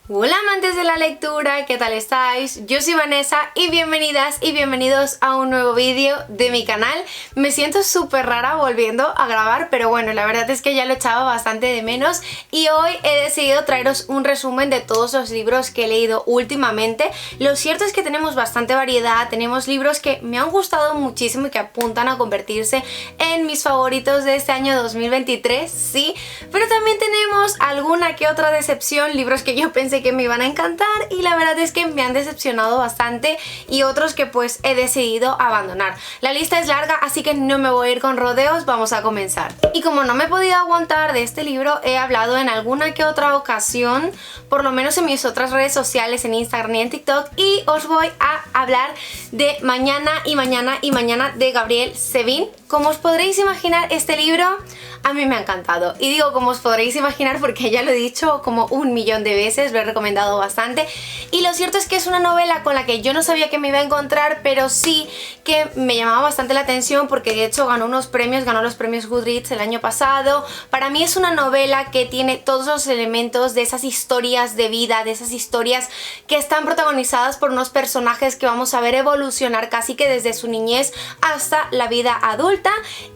Hola amantes de la lectura, ¿qué tal estáis? Yo soy Vanessa y bienvenidas y bienvenidos a un nuevo vídeo de mi canal. Me siento súper rara volviendo a grabar, pero bueno, la verdad es que ya lo echaba bastante de menos y hoy he decidido traeros un resumen de todos los libros que he leído últimamente. Lo cierto es que tenemos bastante variedad, tenemos libros que me han gustado muchísimo y que apuntan a convertirse en mis favoritos de este año 2023, sí, pero también tenemos alguna que otra decepción, libros que yo pensé que me iban a encantar y la verdad es que me han decepcionado bastante y otros que pues he decidido abandonar. La lista es larga, así que no me voy a ir con rodeos, vamos a comenzar. Y como no me he podido aguantar de este libro, he hablado en alguna que otra ocasión, por lo menos en mis otras redes sociales, en Instagram y en TikTok, y os voy a hablar de Mañana y Mañana y Mañana de Gabriel Zevin. Como os podréis imaginar, este libro a mí me ha encantado. Y digo como os podréis imaginar porque ya lo he dicho como 1.000.000 de veces, lo he recomendado bastante. Y lo cierto es que es una novela con la que yo no sabía que me iba a encontrar, pero sí que me llamaba bastante la atención porque de hecho ganó los premios Goodreads el año pasado. Para mí es una novela que tiene todos los elementos de esas historias de vida, de esas historias que están protagonizadas por unos personajes que vamos a ver evolucionar casi que desde su niñez hasta la vida adulta,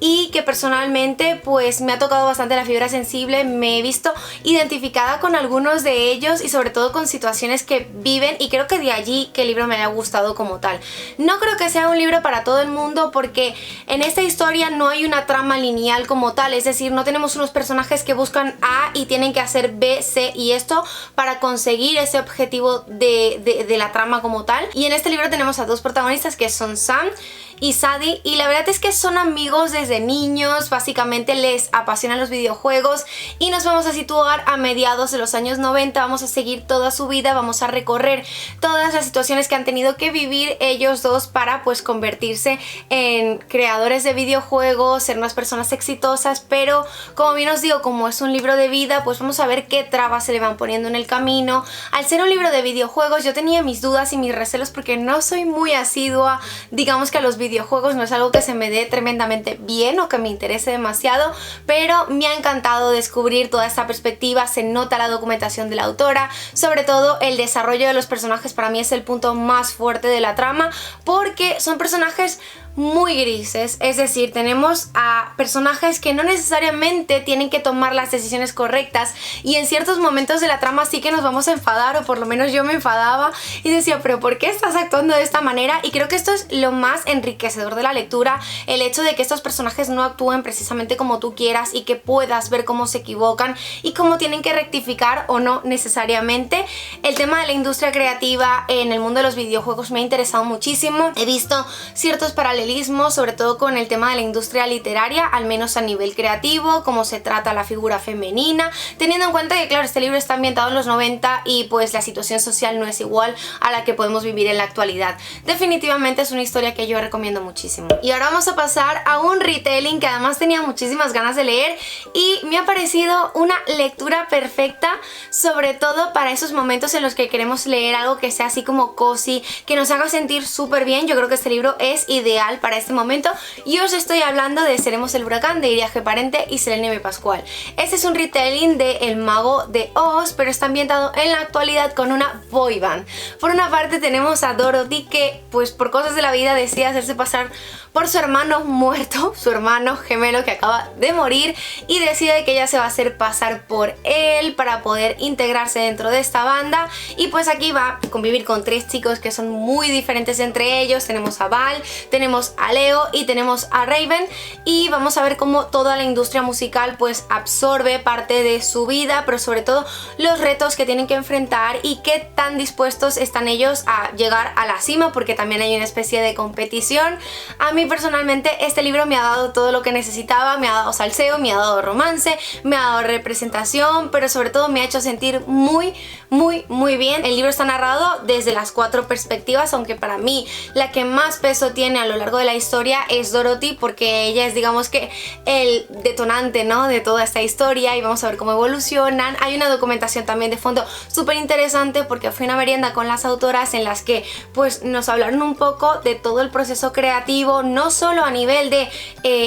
y que personalmente pues me ha tocado bastante la fibra sensible. Me he visto identificada con algunos de ellos y sobre todo con situaciones que viven, y creo que de allí que el libro me haya gustado como tal. No creo que sea un libro para todo el mundo porque en esta historia no hay una trama lineal como tal, es decir, no tenemos unos personajes que buscan A y tienen que hacer B, C y esto para conseguir ese objetivo de la trama como tal. Y en este libro tenemos a dos protagonistas que son Sam y Sadie, y la verdad es que son amigos desde niños, básicamente les apasionan los videojuegos y nos vamos a situar a mediados de los años 90, vamos a seguir toda su vida, vamos a recorrer todas las situaciones que han tenido que vivir ellos dos para pues convertirse en creadores de videojuegos, ser unas personas exitosas, pero como bien os digo, como es un libro de vida, pues vamos a ver qué trabas se le van poniendo en el camino. Al ser un libro de videojuegos yo tenía mis dudas y mis recelos porque no soy muy asidua, digamos que a los videojuegos no es algo que se me dé tremendamente bien o que me interese demasiado, pero me ha encantado descubrir toda esta perspectiva. Se nota la documentación de la autora, sobre todo el desarrollo de los personajes para mí es el punto más fuerte de la trama porque son personajes muy grises, es decir, tenemos a personajes que no necesariamente tienen que tomar las decisiones correctas y en ciertos momentos de la trama sí que nos vamos a enfadar, o por lo menos yo me enfadaba y decía, pero ¿por qué estás actuando de esta manera? Y creo que esto es lo más enriquecedor de la lectura, el hecho de que estos personajes no actúen precisamente como tú quieras y que puedas ver cómo se equivocan y cómo tienen que rectificar o no necesariamente. El tema de la industria creativa en el mundo de los videojuegos me ha interesado muchísimo, he visto ciertos paralelismos sobre todo con el tema de la industria literaria, al menos a nivel creativo, cómo se trata la figura femenina, teniendo en cuenta que claro, este libro está ambientado en los 90 y pues la situación social no es igual a la que podemos vivir en la actualidad. Definitivamente es una historia que yo recomiendo muchísimo. Y ahora vamos a pasar a un retelling que además tenía muchísimas ganas de leer y me ha parecido una lectura perfecta, sobre todo para esos momentos en los que queremos leer algo que sea así como cozy, que nos haga sentir súper bien. Yo creo que este libro es ideal para este momento y os estoy hablando de Seremos el huracán de Iria G. Parente y Selene M. Pascual. Este es un retelling de El Mago de Oz, pero está ambientado en la actualidad con una boy band. Por una parte tenemos a Dorothy que pues por cosas de la vida decide hacerse pasar por su hermano muerto, su hermano gemelo que acaba de morir, y decide que ella se va a hacer pasar por él para poder integrarse dentro de esta banda. Y pues aquí va a convivir con tres chicos que son muy diferentes entre ellos. Tenemos a Val, tenemos a Leo y tenemos a Raven, y vamos a ver cómo toda la industria musical pues absorbe parte de su vida, pero sobre todo los retos que tienen que enfrentar y qué tan dispuestos están ellos a llegar a la cima, porque también hay una especie de competición. A mí personalmente este libro me ha dado todo lo que necesitaba, me ha dado salseo, me ha dado romance, me ha dado representación, pero sobre todo me ha hecho sentir muy bien. El libro está narrado desde las 4 perspectivas, aunque para mí la que más peso tiene a lo largo de la historia es Dorothy, porque ella es digamos que el detonante, ¿no?, de toda esta historia, y vamos a ver cómo evolucionan. Hay una documentación también de fondo súper interesante porque fue una merienda con las autoras en las que pues nos hablaron un poco de todo el proceso creativo, no solo a nivel de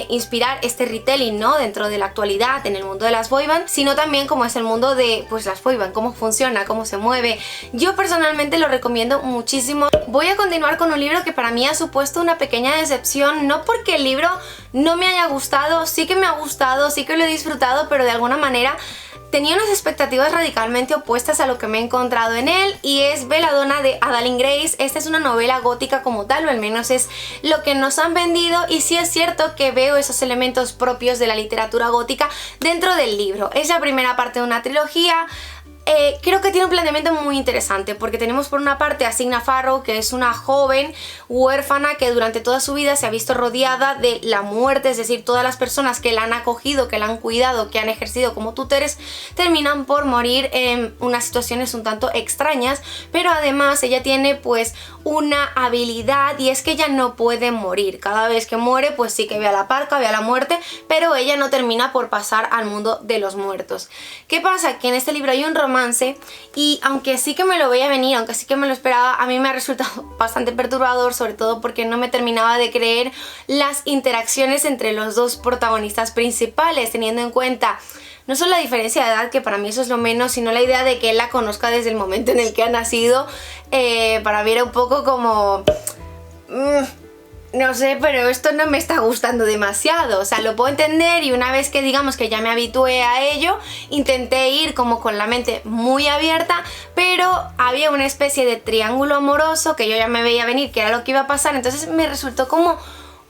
inspirar este retelling, dentro de la actualidad en el mundo de las boyband, sino también cómo es el mundo de pues las boyband, cómo funciona, cómo se mueve. Yo personalmente lo recomiendo muchísimo. Voy a continuar con un libro que para mí ha supuesto una pequeña decepción, no porque el libro no me haya gustado, sí que me ha gustado, sí que lo he disfrutado, pero de alguna manera tenía unas expectativas radicalmente opuestas a lo que me he encontrado en él, y es Belladonna de Adalyn Grace. Esta es una novela gótica como tal, o al menos es lo que nos han vendido, y sí es cierto que veo esos elementos propios de la literatura gótica dentro del libro. Es la primera parte de una trilogía. Creo que tiene un planteamiento muy interesante, porque tenemos por una parte a Signa Farrow, que es una joven huérfana que durante toda su vida se ha visto rodeada de la muerte, es decir, todas las personas que la han acogido, que la han cuidado, que han ejercido como tutores, terminan por morir en unas situaciones un tanto extrañas, pero además ella tiene pues una habilidad, y es que ella no puede morir. Cada vez que muere pues sí que ve a la parca, ve a la muerte, pero ella no termina por pasar al mundo de los muertos. ¿Qué pasa? Que en este libro hay un romance, y aunque sí que me lo veía venir, aunque sí que me lo esperaba, a mí me ha resultado bastante perturbador, sobre todo porque no me terminaba de creer las interacciones entre los dos protagonistas principales, teniendo en cuenta no solo la diferencia de edad, que para mí eso es lo menos, sino la idea de que él la conozca desde el momento en el que ha nacido. Para mí era un poco como... no sé, pero esto no me está gustando demasiado. O sea, lo puedo entender, y una vez que digamos que ya me habitué a ello, intenté ir como con la mente muy abierta, pero había una especie de triángulo amoroso que yo ya me veía venir que era lo que iba a pasar, entonces me resultó como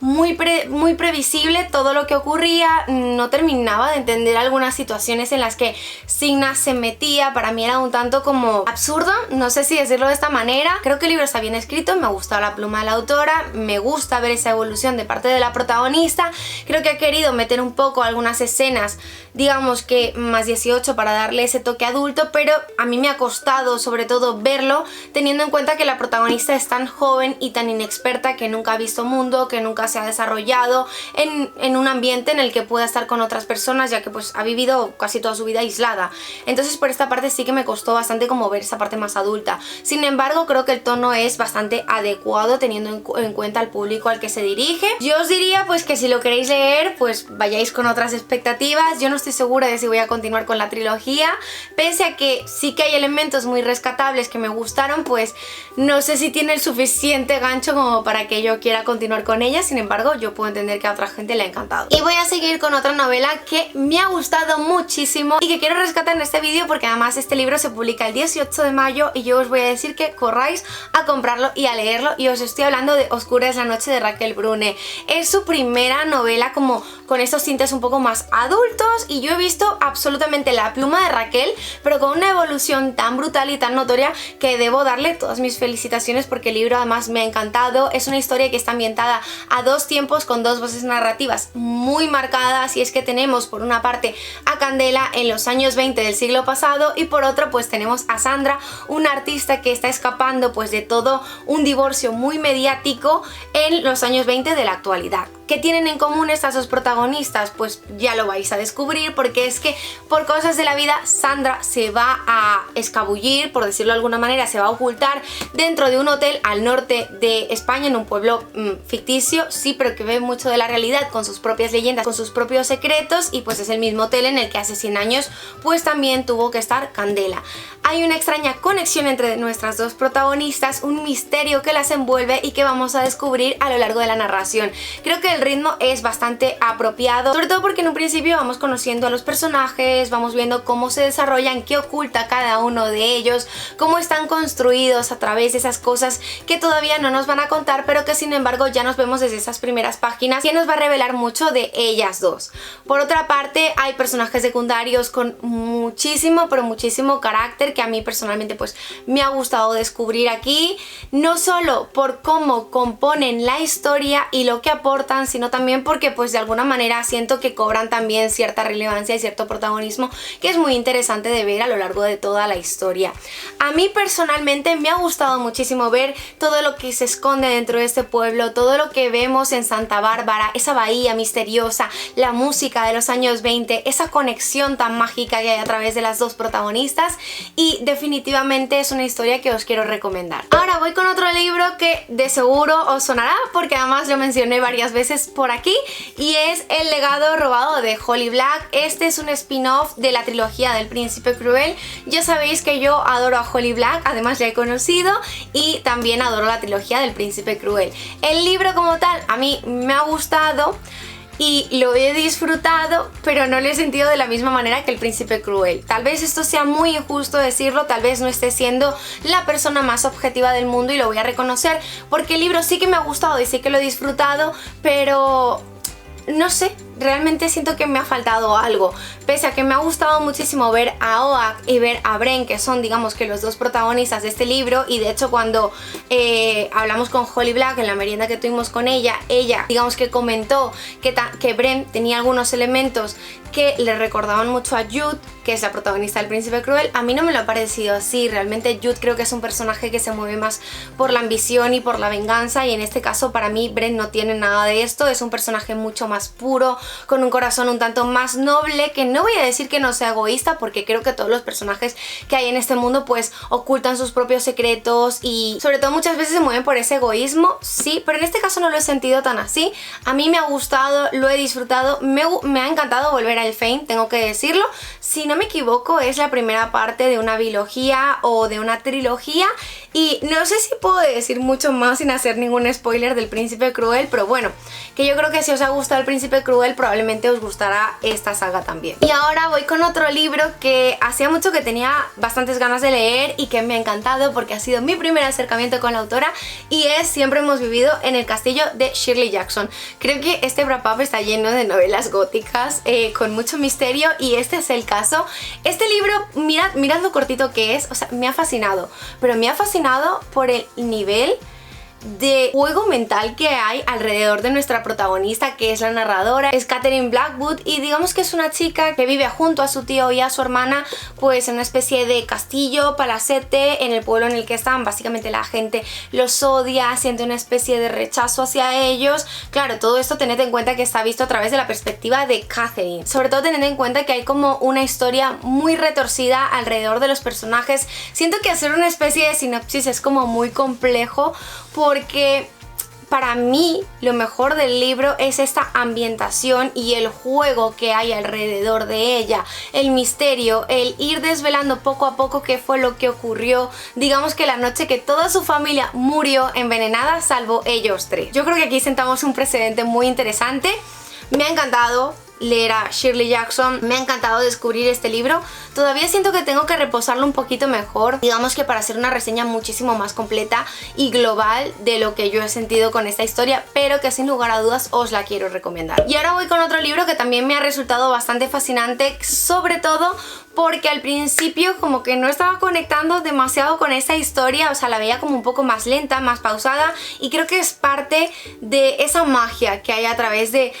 muy previsible todo lo que ocurría. No terminaba de entender algunas situaciones en las que Signa se metía. Para mí era un tanto como absurdo, no sé si decirlo de esta manera. Creo que el libro está bien escrito, me ha gustado la pluma de la autora, me gusta ver esa evolución de parte de la protagonista. Creo que ha querido meter un poco algunas escenas, digamos que más 18, para darle ese toque adulto, pero a mí me ha costado sobre todo verlo, teniendo en cuenta que la protagonista es tan joven y tan inexperta, que nunca ha visto mundo, que nunca se ha desarrollado en un ambiente en el que pueda estar con otras personas, ya que pues ha vivido casi toda su vida aislada. Entonces por esta parte sí que me costó bastante como ver esa parte más adulta. Sin embargo, creo que el tono es bastante adecuado teniendo en cuenta al público al que se dirige. Yo os diría pues que si lo queréis leer, pues vayáis con otras expectativas. Yo no estoy segura de si voy a continuar con la trilogía, pese a que sí que hay elementos muy rescatables que me gustaron, pues no sé si tiene el suficiente gancho como para que yo quiera continuar con ella. Sin embargo, yo puedo entender que a otra gente le ha encantado. Y voy a seguir con otra novela que me ha gustado muchísimo y que quiero rescatar en este vídeo, porque además este libro se publica el 18 de mayo y yo os voy a decir que corráis a comprarlo y a leerlo, y os estoy hablando de Oscura es la noche de Raquel Brune. Es su primera novela como con estos tintes un poco más adultos, y yo he visto absolutamente la pluma de Raquel, pero con una evolución tan brutal y tan notoria que debo darle todas mis felicitaciones, porque el libro además me ha encantado. Es una historia que está ambientada a dos tiempos, con dos voces narrativas muy marcadas, y es que tenemos por una parte a Candela en los años 20 del siglo pasado, y por otra pues tenemos a Sandra, una artista que está escapando pues de todo un divorcio muy mediático en los años 20 de la actualidad. ¿Qué tienen en común estas dos protagonistas? Pues ya lo vais a descubrir, porque es que por cosas de la vida Sandra se va a escabullir, por decirlo de alguna manera, se va a ocultar dentro de un hotel al norte de España, en un pueblo ficticio, sí, pero que ve mucho de la realidad, con sus propias leyendas, con sus propios secretos, y pues es el mismo hotel en el que hace 100 años pues también tuvo que estar Candela. Hay una extraña conexión entre nuestras dos protagonistas, un misterio que las envuelve y que vamos a descubrir a lo largo de la narración. Creo que el ritmo es bastante apropiado, sobre todo porque en un principio vamos conociendo a los personajes, vamos viendo cómo se desarrollan, qué oculta cada uno de ellos, cómo están construidos a través de esas cosas que todavía no nos van a contar, pero que sin embargo ya nos vemos desde esas primeras páginas, que nos va a revelar mucho de ellas dos. Por otra parte, hay personajes secundarios con muchísimo, pero muchísimo carácter, que a mí personalmente pues me ha gustado descubrir aquí, no solo por cómo componen la historia y lo que aportan, sino también porque pues de alguna manera siento que cobran también cierta relevancia y cierto protagonismo, que es muy interesante de ver a lo largo de toda la historia. A mí personalmente me ha gustado muchísimo ver todo lo que se esconde dentro de este pueblo, todo lo que vemos en Santa Bárbara, esa bahía misteriosa, la música de los años 20, esa conexión tan mágica que hay a través de las dos protagonistas, y definitivamente es una historia que os quiero recomendar. Ahora voy con otro libro que de seguro os sonará, porque además lo mencioné varias veces veces por aquí y es El legado robado de Holly Black. Este es un spin-off de la trilogía del Príncipe Cruel. Ya sabéis que yo adoro a Holly Black, además la he conocido y también adoro la trilogía del Príncipe Cruel. El libro como tal a mí me ha gustado y lo he disfrutado, pero no lo he sentido de la misma manera que El Príncipe Cruel. Tal vez esto sea muy injusto decirlo, tal vez no esté siendo la persona más objetiva del mundo y lo voy a reconocer, porque el libro sí que me ha gustado y sí que lo he disfrutado, pero no sé, realmente siento que me ha faltado algo. Pese a que me ha gustado muchísimo ver a Oak y ver a Bren, que son digamos que los dos protagonistas de este libro, y de hecho cuando hablamos con Holly Black en la merienda que tuvimos con ella digamos que comentó que Bren tenía algunos elementos que le recordaban mucho a Jude, que es la protagonista del Príncipe Cruel. A mí no me lo ha parecido así, realmente Jude creo que es un personaje que se mueve más por la ambición y por la venganza, y en este caso para mí Bren no tiene nada de esto, es un personaje mucho más puro, con un corazón un tanto más noble, que no voy a decir que no sea egoísta, porque creo que todos los personajes que hay en este mundo pues ocultan sus propios secretos y sobre todo muchas veces se mueven por ese egoísmo, sí, pero en este caso no lo he sentido tan así. A mí me ha gustado, lo he disfrutado, me ha encantado volver a Elfhame, tengo que decirlo. Si no me equivoco es la primera parte de una bilogía o de una trilogía, y no sé si puedo decir mucho más sin hacer ningún spoiler del Príncipe Cruel, pero bueno, que yo creo que si os ha gustado el Príncipe Cruel probablemente os gustará esta saga también. Y ahora voy con otro libro que hacía mucho que tenía bastantes ganas de leer y que me ha encantado porque ha sido mi primer acercamiento con la autora, y es Siempre hemos vivido en el castillo de Shirley Jackson. Creo que este wrap-up está lleno de novelas góticas con mucho misterio, y este es el caso. Este libro, mirad lo cortito que es, o sea, me ha fascinado, pero me ha fascinado por el nivel de juego mental que hay alrededor de nuestra protagonista, que es la narradora, es Catherine Blackwood, y digamos que es una chica que vive junto a su tío y a su hermana pues en una especie de castillo, palacete, en el pueblo en el que están. Básicamente la gente los odia, siente una especie de rechazo hacia ellos. Claro, todo esto tened en cuenta que está visto a través de la perspectiva de Catherine. Sobre todo tened en cuenta que hay como una historia muy retorcida alrededor de los personajes. Siento que hacer una especie de sinopsis es como muy complejo, porque para mí lo mejor del libro es esta ambientación y el juego que hay alrededor de ella, el misterio, el ir desvelando poco a poco qué fue lo que ocurrió, digamos que la noche que toda su familia murió envenenada salvo ellos tres. Yo creo que aquí sentamos un precedente muy interesante. Me ha encantado leer a Shirley Jackson, me ha encantado descubrir este libro. Todavía siento que tengo que reposarlo un poquito mejor, digamos que para hacer una reseña muchísimo más completa y global de lo que yo he sentido con esta historia, pero que sin lugar a dudas os la quiero recomendar. Y ahora voy con otro libro que también me ha resultado bastante fascinante, sobre todo porque al principio como que no estaba conectando demasiado con esta historia, o sea, la veía como un poco más lenta, más pausada, y creo que es parte de esa magia que hay a través de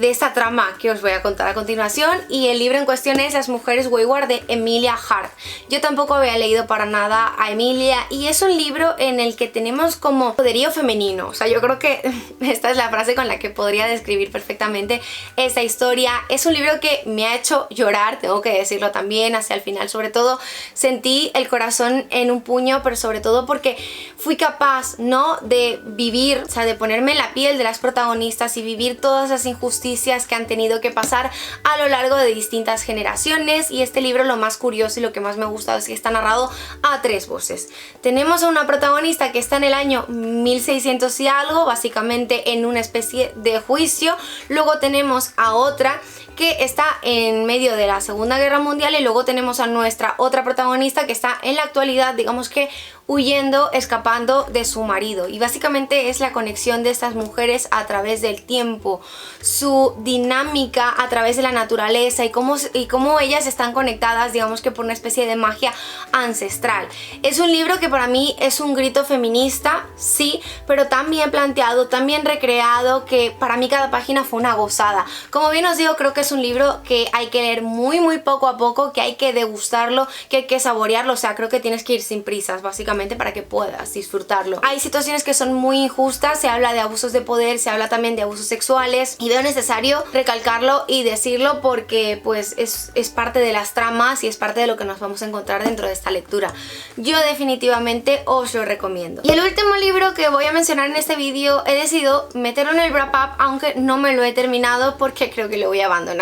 esta trama que os voy a contar a continuación. Y el libro en cuestión es Las mujeres wayward de Emilia Hart. Yo tampoco había leído para nada a Emilia, y es un libro en el que tenemos como poderío femenino, o sea, yo creo que esta es la frase con la que podría describir perfectamente esta historia. Es un libro que me ha hecho llorar, tengo que decirlo también, hacia el final. Sobre todo sentí el corazón en un puño, pero sobre todo porque fui capaz, ¿no?, de vivir, o sea, de ponerme en la piel de las protagonistas y vivir todas las injusticias que han tenido que pasar a lo largo de distintas generaciones. Y este libro, lo más curioso y lo que más me ha gustado es que está narrado a tres voces. Tenemos a una protagonista que está en el año 1600 y algo, básicamente en una especie de juicio. Luego tenemos a otra que está en medio de la Segunda Guerra Mundial, y luego tenemos a nuestra otra protagonista que está en la actualidad, digamos que huyendo, escapando de su marido. Y básicamente es la conexión de estas mujeres a través del tiempo, su dinámica a través de la naturaleza y cómo ellas están conectadas, digamos que por una especie de magia ancestral. Es un libro que para mí es un grito feminista, sí, pero tan bien planteado, tan bien recreado, que para mí cada página fue una gozada. Como bien os digo, creo que es es un libro que hay que leer muy poco a poco, que hay que degustarlo, que hay que saborearlo, o sea, creo que tienes que ir sin prisas básicamente para que puedas disfrutarlo. Hay situaciones que son muy injustas, se habla de abusos de poder, se habla también de abusos sexuales y veo necesario recalcarlo y decirlo porque pues es parte de las tramas y es parte de lo que nos vamos a encontrar dentro de esta lectura. Yo definitivamente os lo recomiendo. Y el último libro que voy a mencionar en este vídeo he decidido meterlo en el wrap up, aunque no me lo he terminado porque creo que lo voy a abandonar.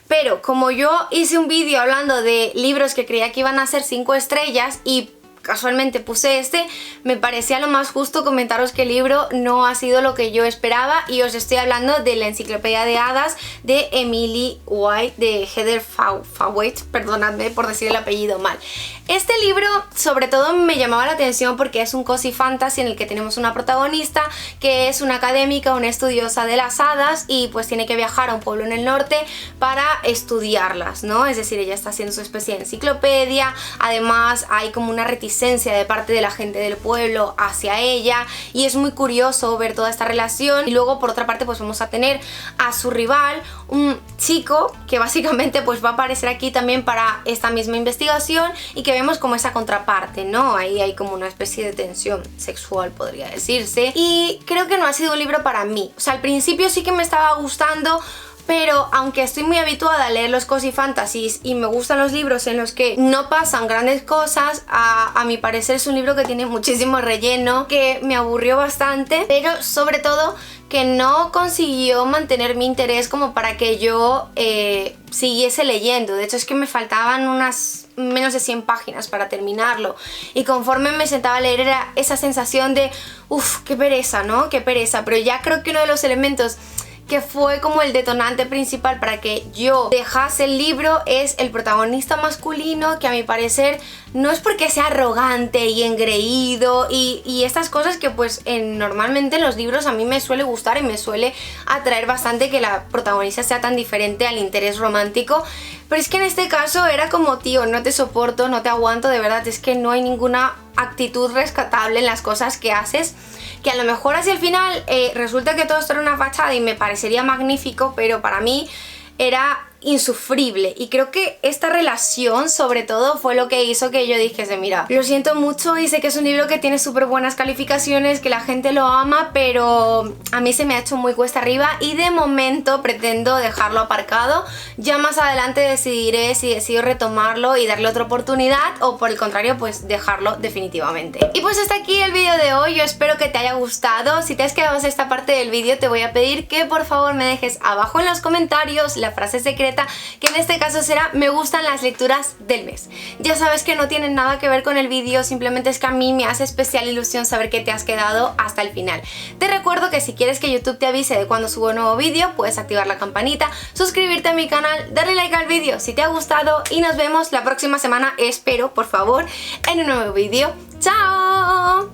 Pero como yo hice un vídeo hablando de libros que creía que iban a ser 5 estrellas y casualmente puse este, me parecía lo más justo comentaros que el libro no ha sido lo que yo esperaba y os estoy hablando de la Enciclopedia de Hadas de Emily White, de Heather Fawaite, perdonadme por decir el apellido mal. Este libro sobre todo me llamaba la atención porque es un cozy fantasy en el que tenemos una protagonista que es una académica, una estudiosa de las hadas y pues tiene que viajar a un pueblo en el norte para estudiarlas, ¿no? Es decir, ella está haciendo su especie de enciclopedia, además hay como una reticencia de parte de la gente del pueblo hacia ella y es muy curioso ver toda esta relación. Y luego por otra parte pues vamos a tener a su rival, un chico que básicamente pues va a aparecer aquí también para esta misma investigación y que vemos como esa contraparte, ¿no? Ahí hay como una especie de tensión sexual, podría decirse. Y creo que no ha sido un libro para mí. O sea, al principio sí que me estaba gustando, pero aunque estoy muy habituada a leer los cozy fantasies y me gustan los libros en los que no pasan grandes cosas, a mi parecer es un libro que tiene muchísimo relleno, que me aburrió bastante, pero sobre todo que no consiguió mantener mi interés como para que yo siguiese leyendo. De hecho es que me faltaban unas menos de 100 páginas para terminarlo y conforme me sentaba a leer era esa sensación de uff, qué pereza, ¿no? Qué pereza. Pero ya creo que uno de los elementos que fue como el detonante principal para que yo dejase el libro es el protagonista masculino, que a mi parecer no es porque sea arrogante y engreído y estas cosas que pues normalmente en los libros a mí me suele gustar y me suele atraer bastante que la protagonista sea tan diferente al interés romántico, pero es que en este caso era como tío, no te soporto, no te aguanto, de verdad es que no hay ninguna actitud rescatable en las cosas que haces, que a lo mejor hacia el final resulta que todo esto era una fachada y me parecería magnífico, pero para mí era insufrible y creo que esta relación sobre todo fue lo que hizo que yo dijese mira, lo siento mucho y sé que es un libro que tiene súper buenas calificaciones, que la gente lo ama, pero a mí se me ha hecho muy cuesta arriba y de momento pretendo dejarlo aparcado. Ya más adelante decidiré si decido retomarlo y darle otra oportunidad o por el contrario pues dejarlo definitivamente. Y pues hasta aquí el vídeo de hoy, yo espero que te haya gustado. Si te has quedado hasta esta parte del vídeo te voy a pedir que por favor me dejes abajo en los comentarios la frase secreta, que en este caso será me gustan las lecturas del mes. Ya sabes que no tienen nada que ver con el vídeo, simplemente es que a mí me hace especial ilusión saber que te has quedado hasta el final. Te recuerdo que si quieres que YouTube te avise de cuando subo un nuevo vídeo, puedes activar la campanita, suscribirte a mi canal, darle like al vídeo si te ha gustado y nos vemos la próxima semana, espero, por favor, en un nuevo vídeo. ¡Chao!